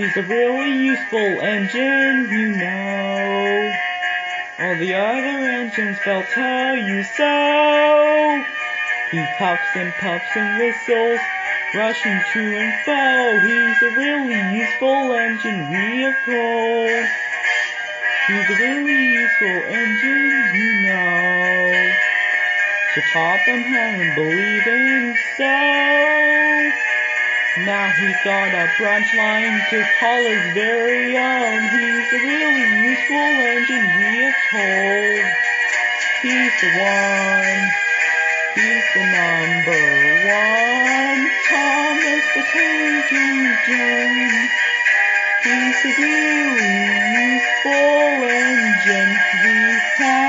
He's a really useful engine, you know. All the other engines will tell you so. He puffs and whistles, rushing to and fro. He's a really useful engine, we have told. He's a really useful engine, you know. So top him high and believe in so. Now he's got a branch line to call his very own. He's a really useful engine, we have told. He's the one. He's the number one. Thomas the Tank Engine. He's a really useful engine we have.